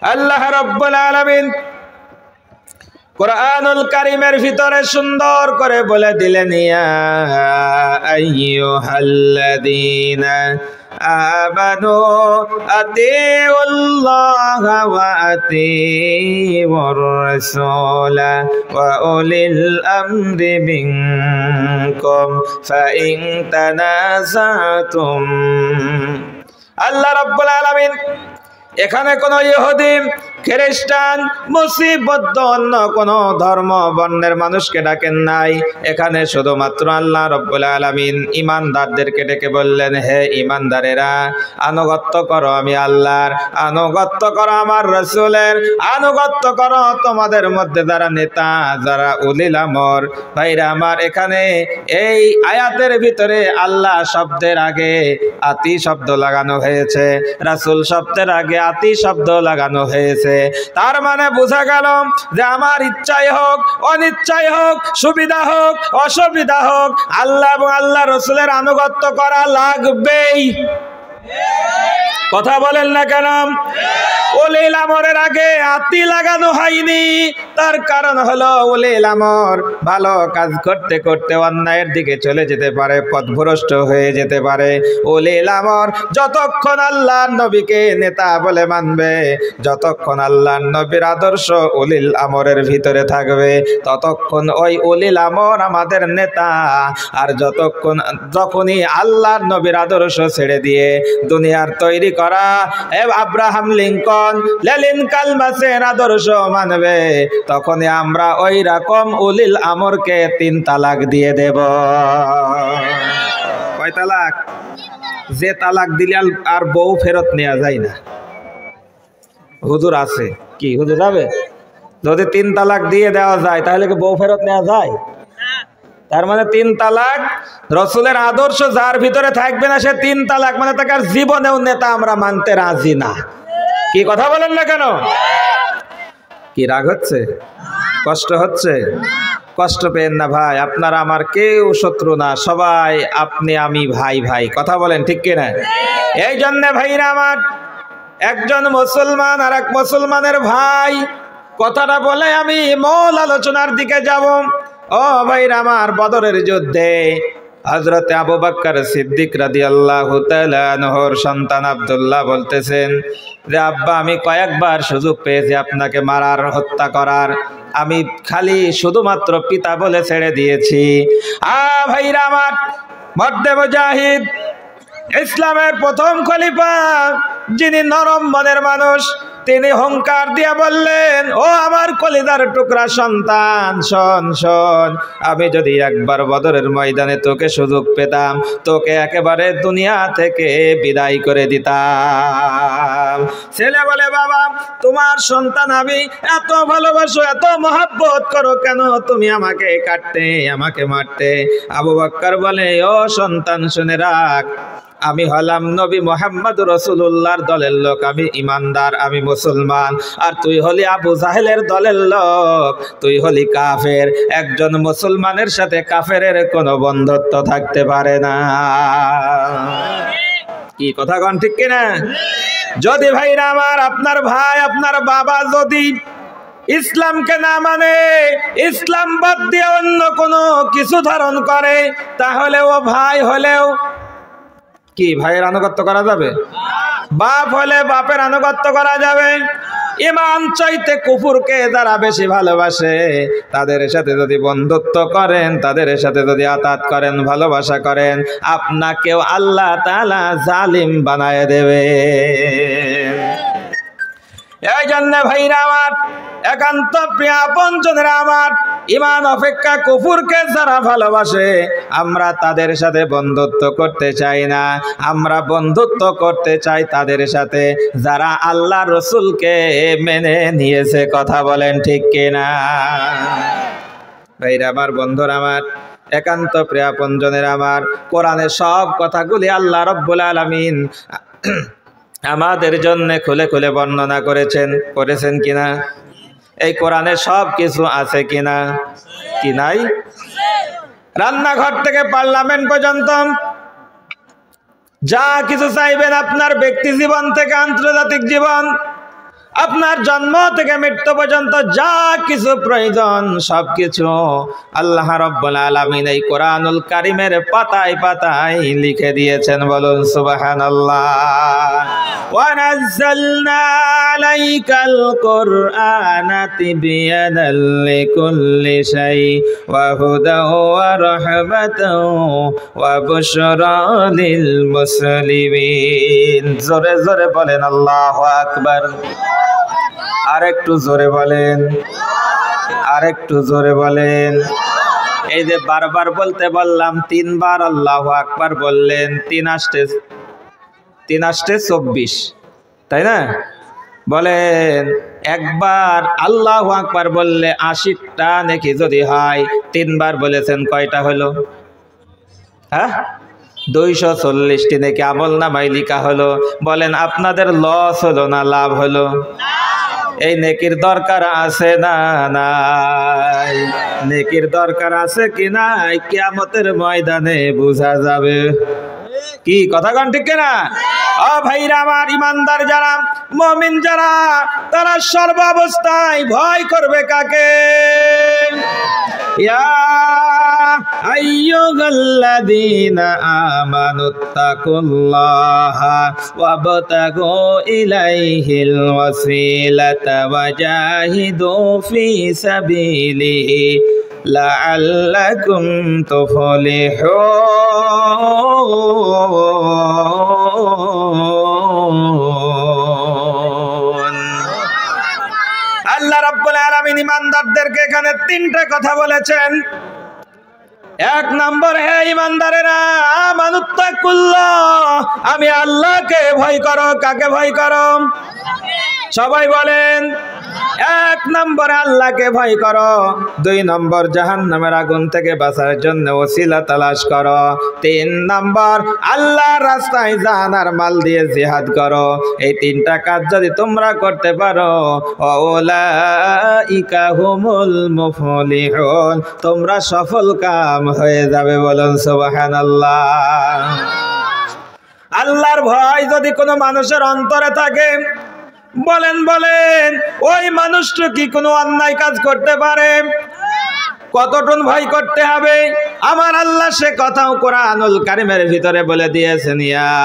আল্লাহ রাব্বুল আলামিন কুরআনুল কারীমের ভিতরে সুন্দর করে বলে দিলেন, ইয়া আইয়ুহাল্লাযীনা আমানু আতিউল্লাহা ওয়া আতিউর রাসূলা ওয়া উলিল আমরি মিনকুম ফাইন তানাযাতুম। আল্লাহ রাব্বুল আলামিন এখানে কোন ইহুদি, খ্রিস্টান, মুসলিম, বৌদ্ধ, অন্য কোন ধর্ম বর্ণের মানুষকে ডাকেন নাই। এখানে শুধুমাত্র আল্লাহ রাব্বুল আলামিন ঈমানদারদেরকে ডেকে বললেন, হে ঈমানদারেরা, আনুগত্য করো আমি আল্লাহর, আনুগত্য করো আমার রাসূলের, আনুগত্য করো তোমাদের মধ্যে যারা নেতা, যারা উলিল আমর। ভাইরা আমার, এখানে এই আয়াতের ভিতরে আল্লাহ শব্দের আগে আতি শব্দ লাগানো হয়েছে, রাসূল শব্দের আগে আতি শব্দ লাগানো হয়েছে। তার মানে বোঝা গেল যে আমার ইচ্ছাই হোক, অনিচ্ছাই হোক, সুবিধা হোক, অসুবিধা হোক, আল্লাহ এবং আল্লাহ রাসূলের আনুগত্য করা লাগবেই। কথা বলেন না কেন? উলিল আমরের আগে আতি লাগানো হয়নি। তার কারণ হলো উলিল আমর ভালো কাজ করতে করতে অন্যায়ের দিকে চলে যেতে পারে, পথভ্রষ্ট হয়ে যেতে পারে। উলিল আমর যতক্ষণ আল্লাহর নবীকে নেতা বলে মানবে, যতক্ষণ আল্লাহর নবীর আদর্শ উলিল আমরের ভিতরে থাকবে, ততক্ষণ ওই উলিল আমর আমাদের নেতা। আর যখনই আল্লাহর নবীর আদর্শ ছেড়ে দিয়ে দুনিয়ার তৈরি করা আব্রাহাম লিঙ্কন, লেনিন, কালমাসের আদর্শ মানবে, তখনই আমরা ওই রকম উলিল আমরকে 3 তালাক দিয়ে দেব। কয় তালাক? যে তালাক দিলে আর বউ ফেরত নেওয়া যায় না। হুজুর আছে কি? হুজুর যাবে? যদি 3 তালাক দিয়ে দেওয়া যায় তাহলে কি বউ ফেরত নেওয়া যায়? তার মানে 3 তালাক, রাসূলের আদর্শ যার ভিতরে থাকবে না সে 3 তালাক, মানে তাকে আর জীবনেও নেতা আমরা মানতে রাজি না। কি কথা বলেন না কেন? কি রাগ হচ্ছে? কষ্ট হচ্ছে? কষ্ট পেন না ভাই, আপনারা আমার কেউ শত্রু না, সবাই আপনি আমি ভাই ভাই। কথা বলেন ঠিক কিনা? এই জন্য ভাইরা আমার, একজন মুসলমান আর এক মুসলমানের ভাই, কথাটা বলে আমি মূল আলোচনার দিকে যাব। ও ভাইরা আমার, বদরের যুদ্ধে হযরত আবু বকর সিদ্দিক রাদিয়াল্লাহু তাআলা আনহুর সন্তান আব্দুল্লাহ বলতেছেন যে, আব্বা, আমি কয়েকবার সুযোগ পেয়েছি আপনাকে মারার, হত্যা করার, আমি খালি শুধুমাত্র পিতা বলে ছেড়ে দিয়েছি। ভাইরা আমার, মর্দে মুজাহিদ, ইসলামের প্রথম খলিফা, যিনি নরম মনের মানুষ, তিনি হুঙ্কার দিয়া বললেন, ও আমার কলিজার টুকরা সন্তান, শোন শোন, আমি যদি একবার বদরের ময়দানে তোকে সুযোগ পেতাম, তোকে একেবারে দুনিয়া থেকে বিদায় করে দিতাম। ছেলে বলে, বাবা, তোমার সন্তান আমি, এত ভালোবাসো, এত মহব্বত করো কেন তুমি আমাকে কাটতে, আমাকে মারতে? আবু বকর বলে, ও সন্তান, শুনে রাখ, আমি হলাম নবী মুহাম্মদ রাসূলুল্লাহর দলের লোক, আমি ইমানদার, আমি মুসলমান, আর তুই হলি আবু জাহেলের দলের লোক, তুই হলি কাফের। একজন মুসলমানের সাথে কাফেরের কোনো বন্ধুত্ব থাকতে পারে না। কি কথা কন ঠিক কিনা? যদি ভাইরা আমার, আপনার ভাই, আপনার বাবা যদি ইসলামকে না মানে, ইসলাম বাদ দিয়ে অন্য কোনো কিছু ধারণ করে, তাহলে ও ভাই হলেও কি ভাইয়ের আনুগত্য করা যাবে? বাপ হলে বাপের আনুগত্য করা যাবে। ঈমান চাইতে কুফরকে যারা বেশি ভালোবাসে, তাদের সাথে যদি বন্ধুত্ব করেন, তাদের সাথে যদি আতাত করেন, ভালোবাসা করেন, আপনাকেও আল্লাহ তাআলা জালিম বানায় দেবে। এই জন্য ভাইরা আমার, একান্ত প্রিয় আপনজনেরা আমার, ঈমান অপেক্ষা কুফরকে যারা ভালোবাসে, আমরা তাদের সাথে বন্ধুত্ব করতে চাই না। আমরা বন্ধুত্ব করতে চাই তাদের সাথে যারা আল্লাহ রসুলকে মেনে নিয়েছে। কথা বলেন ঠিক কিনা? ভাইরা আমার, বন্ধুরা আমার, একান্ত প্রিয় আপনজনেরা আমার, কোরআনের সব কথাগুলি আল্লাহ রাব্বুল আলামিন আমাদের জন্য খুলে খুলে বর্ণনা করেছেন কিনা? এই কোরআনে সব কিছু আছে কিনা? কি নাই? রান্নাঘর থেকে পার্লামেন্ট পর্যন্ত যা কিছু চাইবেন, আপনার ব্যক্তি জীবন থেকে আন্তর্জাতিক জীবন, আপনার জন্ম থেকে মৃত্যু পর্যন্ত যা কিছু প্রয়োজন সবকিছু আল্লাহ রাব্বুল আলামিন এই কোরআনুল কারীমের পাতায় পাতায় লিখে দিয়েছেন। বলুন সুবহানাল্লাহ। ওয়া নাযালনা আলাইকাল কুরআনা তিবয়ানাল লিকুল্লি শাই ওয়া হুদা ওয়া রাহমাতাও ওয়া বুশরা লিল মুসলিমিন। জোরে জোরে বলেন আল্লাহু আকবার। আরেকটু জোরে বলেন, আরেকটু জোরে বলেন। এই যে বারবার বলতে বললাম, 3 বার আল্লাহু আকবার বললেন, 3 আসতে 24, তাই না? বলেন একবার আল্লাহু আকবার বললে 80টা নেকি যদি হয়, 3 বার বলেছেন কয়টা হলো? হ্যাঁ, 240টি নেকি আমল নামায় লিখা হলো। বলেন আপনাদের লস হলো না লাভ হলো? এই নেকির দরকার আছে না নাই? নেকির দরকার আছে কি নাই কিয়ামতের ময়দানে বোঝা যাবে। কি কথা কোন ঠিক না? ও ভাইরা আমার, ইমানদার যারা, মুমিন যারা, তারা সর্বাবস্থায় ভয় করবে কাকে? ইয়া আইয়ুহাল্লাযীনা আমানুত্তাকুল্লাহা ওয়াবতাগু ইলাইহিল ওয়াসিলাতা ওয়াজাহিদু ফি সাবিলিহি লাআল্লাকুম তুফলিহুন। আল্লাহ রাব্বুল আলামিন ইমানদারদেরকে এখানে 3টা কথা বলেছেন। 1 নম্বর, হে ইমানদারেরা, আমানুত্তাকুল্লাহ, আমি আল্লাহকে ভয় করো। কাকে ভয় করো? সবাই বলেন। 1 নম্বরে আল্লাহকে ভয় করো। 2 নম্বর, জাহান্নামের আগুন থেকে বাঁচার জন্য ওসিলা তালাশ করো। 3 নম্বর, আল্লাহর রাস্তায় জান আর মাল দিয়ে জিহাদ করো। এই 3টা কাজ যদি তোমরা করতে পারো, উলাইকা হুমুল মুফলিহুন, তোমরা সফল কাম হয়ে যাবে। বলুন সুবহানাল্লাহ। আল্লাহর ভয় যদি কোনো মানুষের অন্তরে থাকে, বলেন বলেন, ওই মানুষটা কি কোনো অন্যায় কাজ করতে পারে? কতটুকু ভয় করতে হবে? আমার আল্লাহ সে কথাও কোরআনুল কারীমের ভিতরে বলে দিয়েছেন, ইয়া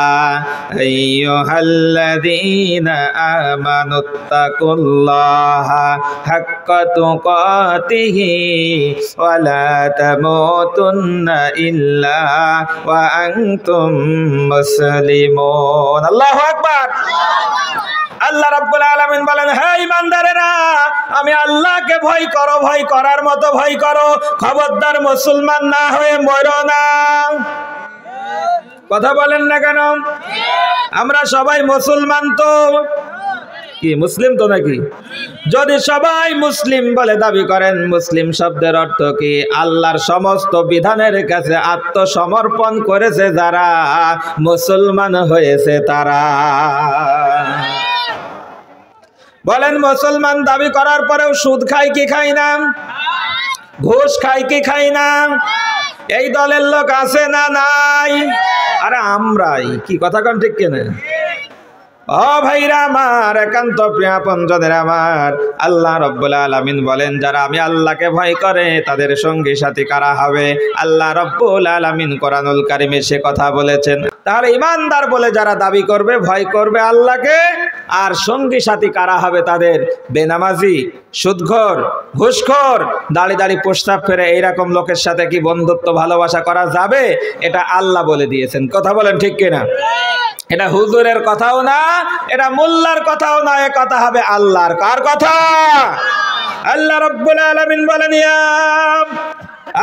আইয়ুহাল্লাযীনা আমানুত্তাকুল্লাহা হাক্কা তুকাতিহি ওয়া লা তামুতুন্না ইল্লা ওয়া আনতুম মুসলিমুন। আল্লাহু আকবার। আল্লাহ রাব্বুল আলামিন বলেন, হে ইমানদারেরা, আমি আল্লাহকে ভয় করো, ভয় করার মতো ভয় করো। খবরদার মুসলমান না হয়ে মরো না। কথা বলেন না কেন? আমরা সবাই মুসলমান তো, কি মুসলিম তো নাকি? যদি সবাই মুসলিম বলে দাবি করেন, মুসলিম শব্দের অর্থ কি? আল্লাহর সমস্ত বিধানের কাছে আত্মসমর্পণ করেছে যারা, মুসলমান হয়েছে তারা। বলেন মুসলমান দাবি করার পরেও সুদ খাই কি খাই না? ঘুষ খাই কি খাই না? এই দলের লোক আছে না নাই? আরে আমরাই। কি কথা কোন ঠিক কিনা? ও ভাইরা আমার, একান্ত প্রিয় আপনজনের আমার, আল্লাহ রাব্বুল আলামিন বলেন, যারা আমি আল্লাহকে ভয় করে তাদের সঙ্গী সাথী কারা হবে? আল্লাহ রাব্বুল আলামিন কোরআনুল কারীমে সে কথা বলেছেন। তাহলে ইমানদার বলে যারা দাবি করবে, ভয় করবে আল্লাহকে, আর সঙ্গী সাথী কারা হবে তাদের? বেনামাজি, সুদখোর, ঘুষখোর, দাড়ি দাড়ি প্রস্তাব ফেরে এইরকম লোকের সাথে কি বন্ধুত্ব ভালোবাসা করা যাবে? এটা আল্লাহ বলে দিয়েছেন। কথা বলেন ঠিক কিনা? এটা হুজুরের কথাও না, এটা মোল্লার কথাও না, এ কথা হবে আল্লাহর। কার কথা? আল্লাহ রাব্বুল আলামিন বলেন, ইয়া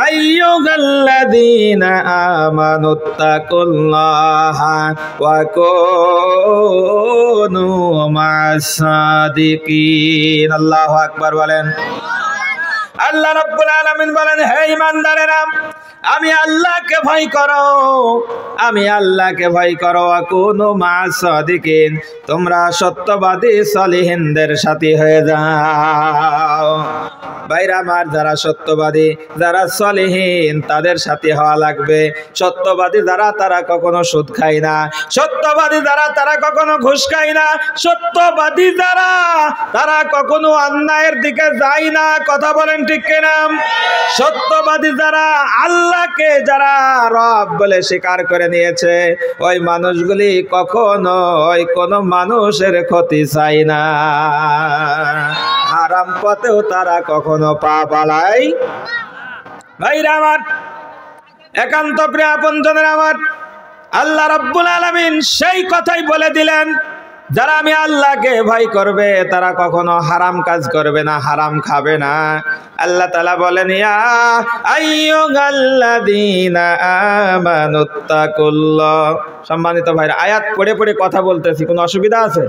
আইয়ুহাল্লাযীনা আমানুত্তাকুল্লাহা ওয়া কুনু মা'আস সাদিকিন। আল্লাহু আকবার বলেন। আল্লাহ রাব্বুল আলামিন বলেন, হে ঈমানদারেরা, আমি আল্লাহকে ভয় করো, আমি আল্লাহকে ভয় করো। ওয়া কুনু মা'আস সাদিকিন, তোমরা সত্যবাদী সালিহিনদের সাথী হয়ে যাও। ভাইরা আমার, যারা সত্যবাদী, যারা সলিহীন, তাদের সাথে হওয়া লাগবে। সত্যবাদী যারা, তারা কখনো সুদ খায় না। সত্যবাদী যারা, তারা কখনো ঘুষ খায় না। সত্যবাদী যারা, তারা কখনো অন্যায়ের দিকে যায় না। কথা বলেন ঠিক কিনা? সত্যবাদী যারা, আল্লাহকে যারা রব বলে স্বীকার করে নিয়েছে, ওই মানুষগুলি কখনো ওই কোনো মানুষের ক্ষতি চায় না। হারাম পথেও তারা কখনো পা বাড়ায়। ভাইরা আমার, একান্ত প্রিয় আপনজনের আমার, আল্লাহ রাব্বুল আলামিন সেই কথাই বলে দিলেন, যারা আমি আল্লাহকে ভয় করবে তারা কখনো হারাম কাজ করবে না, হারাম খাবে না। আল্লাহ তাআলা বলেন, ইয়া আইয়ুহাল্লাযীনা আমানুত্তাকুল্লাহ। সম্মানিত ভাইরা, আয়াত পড়ে পড়ে কথা বলতেছি, কোনো অসুবিধা আছে?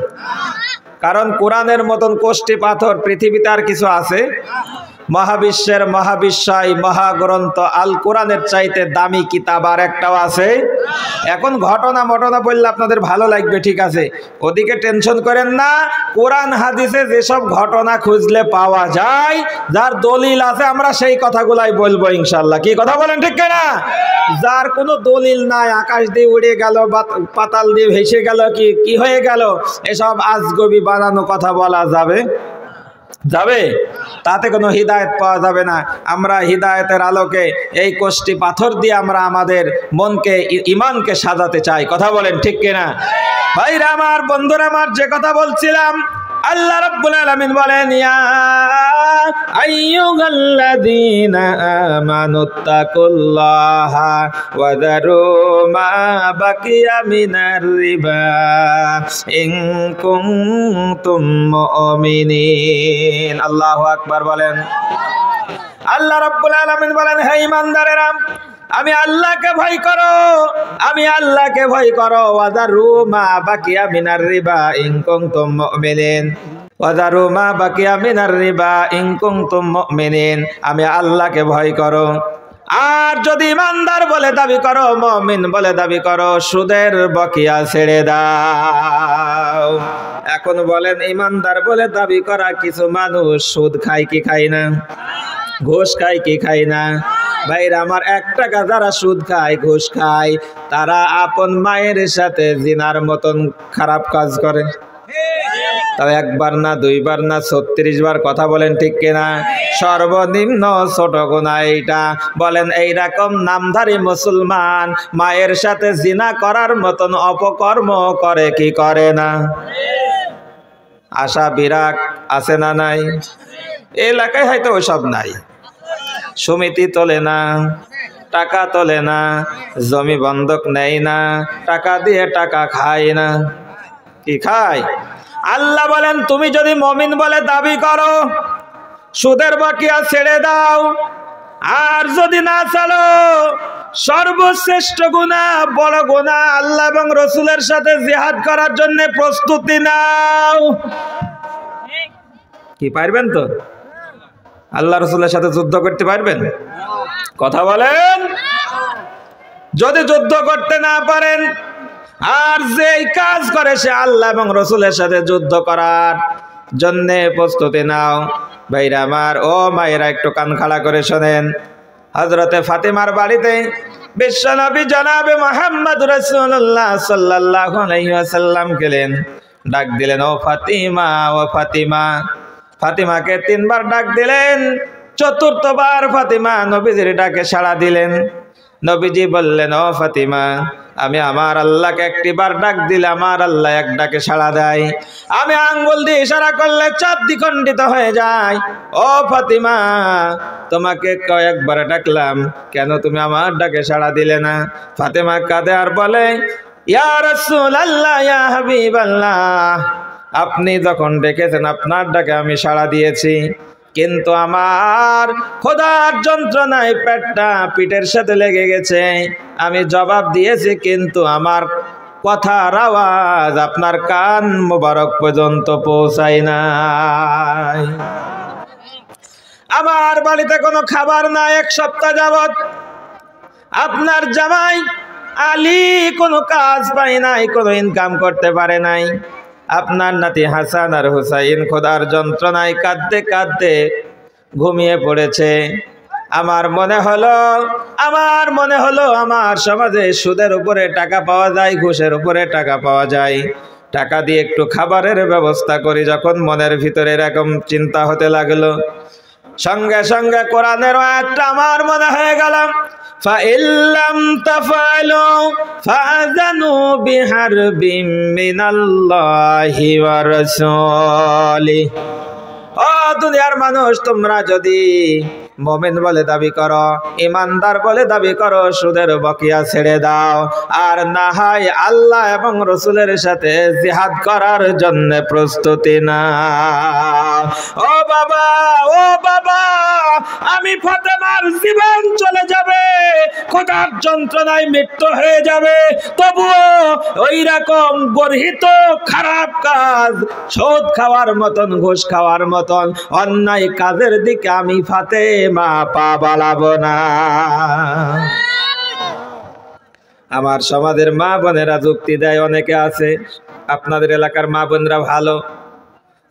কারণ কোরআনের মতন কোষ্ঠী পাথর পৃথিবীতে আর কিছু আছে? মহাবিশ্বের মহাবিশ্বয় মহাগ্রন্থ আল কোরআনের চাইতে দামি কিতাব আর একটাও আছে? এখন ঘটনা বললে আপনাদের ভালো লাগবে, ঠিক আছে, ওদিকে টেনশন করেন না। কোরআন হাদিসে যেসব ঘটনা খুঁজলে পাওয়া যায়, যার দলিল আছে, আমরা সেই কথাগুলাই বলবো ইনশাল্লাহ। কি কথা বলেন ঠিক কিনা? যার কোনো দলিল নাই, আকাশ দিয়ে উড়ে গেল, পাতাল দিয়ে ভেসে গেল, কি হয়ে গেল, এসব আজগবি বানানো কথা বলা যাবে? তাতে কোনো হিদায়ত পাওয়া যাবে না। আমরা হিদায়তের আলোকে এই কোষ্ঠী পাথর দিয়ে আমরা আমাদের মনকে, ইমানকে সাজাতে চাই। কথা বলেন ঠিক কিনা? ভাইরা আমার, বন্ধুরা আমার, যে কথা বলছিলাম, আল্লাহ রাব্বুল আলামিন বলেন, ইয়া আইয়ুহাল্লাযীনা আমানুত্তাকুল্লাহা ওয়া যারু মা বাকিয়া মিনার রিবা ইন কুনতুম মুমিনিন। আল্লাহু আকবার বলেন। আল্লাহ রাব্বুল আলামিন বলেন, হে ঈমানদারেরা, আমি আল্লাহকে ভয় করো, আমি আল্লাহকে ভয় করো। ওয়াদারু মা বাকিয়া মিনার রিবা ইন কুনতুম মুমিনিন। ওয়াদারু মা বাকিয়া মিনার রিবা ইন কুনতুম মুমিনিন। আমি আল্লাহকে ভয় করো। আর যদি ইমানদার বলে দাবি করো, মুমিন বলে দাবি করো, সুদের বকিয়া ছেড়ে দাও। এখন বলেন, ইমানদার বলে দাবি করা কিছু মানুষ সুদ খায় কি খায় না? ঘুষ খায় কি খায় না? ভাইরা আমার, 1 টাকা যারা সুদ খায়, ঘুষ খায়, তারা আপন মায়ের সাথে জিনার মতন খারাপ কাজ করে। তাও 1 বার না, 2 বার না, 36 বার। কথা বলেন ঠিক কিনা? সর্বনিম্ন ছোট গুনাহ এইটা। বলেন, এইরকম নামধারী মুসলমান মায়ের সাথে জিনা করার মতন অপকর্ম করে কি করে না? আশা বিরাগ আছে না নাই? এলাকায় হয়তো ওইসব নাই। সমিতি তোলে না, টাকা তোলে না, জমি বন্ধক নেয় না, টাকা দিয়ে টাকা খায় না। কি খায়? আল্লাহ বলেন, তুমি যদি মুমিন বলে দাবি করো, সুদের বকিয়া ছেড়ে দাও। আর যদি না ছাড়ো, সর্বশ্রেষ্ঠ গুনাহ, বড় গুনাহ, আল্লাহ এবং রসুলের সাথে জিহাদ করার জন্য প্রস্তুতি নাও। কি পারবেন তো? আল্লাহ রসুলের সাথে যুদ্ধ করতে পারবেন? কথা বলেন। যদি যুদ্ধ করতে না পারেন, আর যেই কাজ করে সে আল্লাহ এবং রসুলের সাথে যুদ্ধ করার জন্য প্রস্তুতি নাও। ভাইরা আমার, ও মায়েরা, একটু কান খাড়া করে শোনেন। হযরতে ফাতেমার বাড়িতে বিশ্বনবী জনাবে মুহাম্মদ রাসূলুল্লাহ সাল্লাল্লাহু আলাইহি ওয়াসাল্লাম গেলেন। ডাক দিলেন, ও ফাতিমা, ও ফাতিমা। ফাতিমাকে 3 বার ডাক দিলেন। 4র্থ বার ফাতিমা নবীজির ডাকে সাড়া দিলেন। নবীজি বললেন, ও ফাতিমা, আমি আমার আল্লাহকে 1টি বার ডাক দিলে আমার আল্লাহ 1 ডাকে সাড়া দেয়। আমি আঙ্গুল দিয়ে ইশারা করলে 4 দ্বিখণ্ডিত হয়ে যায়। ও ফাতিমা, তোমাকে কয়েকবার ডাকলাম, কেন তুমি আমার ডাকে সাড়া দিলে না? ফাতিমা কাঁদে আর বলে, ইয়া রাসূলুল্লাহ, ইয়া হাবিবাল্লাহ, আপনি যখন ডেকেছেন আপনার ডাকে আমি সাড়া দিয়েছি, কিন্তু আমার খোদার যন্ত্রণায় পেটটা পিঠের সাথে লেগে গেছে। আমি জবাব দিয়েছি, কিন্তু আমার কথার আওয়াজ আপনার কান মোবারক পর্যন্ত পৌঁছায় নাই। আমার বাড়িতে কোনো খাবার নাই 1 সপ্তাহ যাবত। আপনার জামাই আলী কোনো কাজ পায় নাই, কোনো ইনকাম করতে পারে নাই। আপনার নাতি হাসান আর হুসাইন খোদার যন্ত্রণায় কাঁদতে কাঁদতে ঘুমিয়ে পড়েছে। আমার মনে হলো আমার সমাজে সুদের উপরে টাকা পাওয়া যায়, ঘুষের উপরে টাকা পাওয়া যায়, টাকা দিয়ে একটু খাবারের ব্যবস্থা করি। যখন মনের ভিতরে এরকম চিন্তা হতে লাগলো, সঙ্গে সঙ্গে কোরআনের আয়াতটা আমার মনে হয়ে গেল, ফাইল্লাম তাফআলু ফাযানু বিহারবিম মিনাল্লাহি ওয়া রাসূলিহি। ও দুনিয়ার মানুষ, তোমরা যদি মুমিন বলে দাবি করো, ইমানদার বলে দাবি করো, সুদের বকিয়া ছেড়ে দাও, আর না হয় আল্লাহ এবং রসুলের সাথে জিহাদ করার জন্য প্রস্তুতি নাও। ও বাবা, আমি ফাতেমার জীবন চলে যাবে, খোদার যন্ত্রণায় মৃত্যু হয়ে যাবে, তবুও ওই রকম গর্হিত খারাপ কাজ, সুদ খাওয়ার মতন, ঘুষ খাওয়ার মতন অন্যায় কাজের দিকে আমি ফাতেমা পা বাড়াবো না। আমার সমাজের মা বোনেরা যুক্তি দেয়, অনেকে আছে আপনাদের এলাকার মা বোনরা ভালো,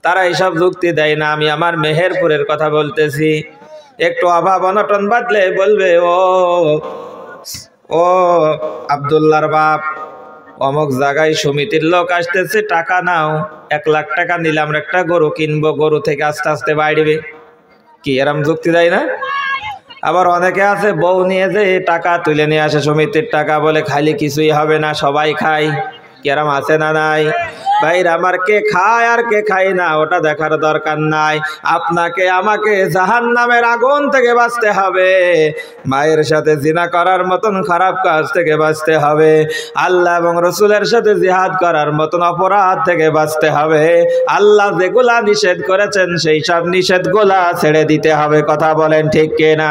তারা এইসব যুক্তি দেয় না। আমি আমার মেহেরপুরের কথা বলতেছি। একটু অভাব অনটন বাদলে বলবে, ও আব্দুল্লাহর বাপ, অমুক জায়গায় সমিতির লোক আসতেছে, টাকা নাও, 1 লাখ টাকা নিলাম, একটা গরু কিনবো, গরু থেকে আস্তে আস্তে বাড়বে। কি এরম যুক্তি দেয় না? আবার অনেকে আছে বউ নিয়ে যে টাকা তুলে নিয়ে আসে, সমিতির টাকা, বলে খালি কিছুই হবে না, সবাই খায়। কেরাম আছে না নাই? ভাইরা আমার, কে খায় আর কে খায় না ওটা দেখার দরকার নাই। আপনাকে আমাকে জাহান্নামের আগুন থেকে বাঁচতে হবে, মায়ের সাথে জিনা করার মতন খারাপ কাজ থেকে বাঁচতে হবে, আল্লাহ এবং রসুলের সাথে জিহাদ করার মতন অপরাধ থেকে বাঁচতে হবে। আল্লাহ যেগুলা নিষেধ করেছেন সেই সব নিষেধগুলা ছেড়ে দিতে হবে। কথা বলেন ঠিক কিনা?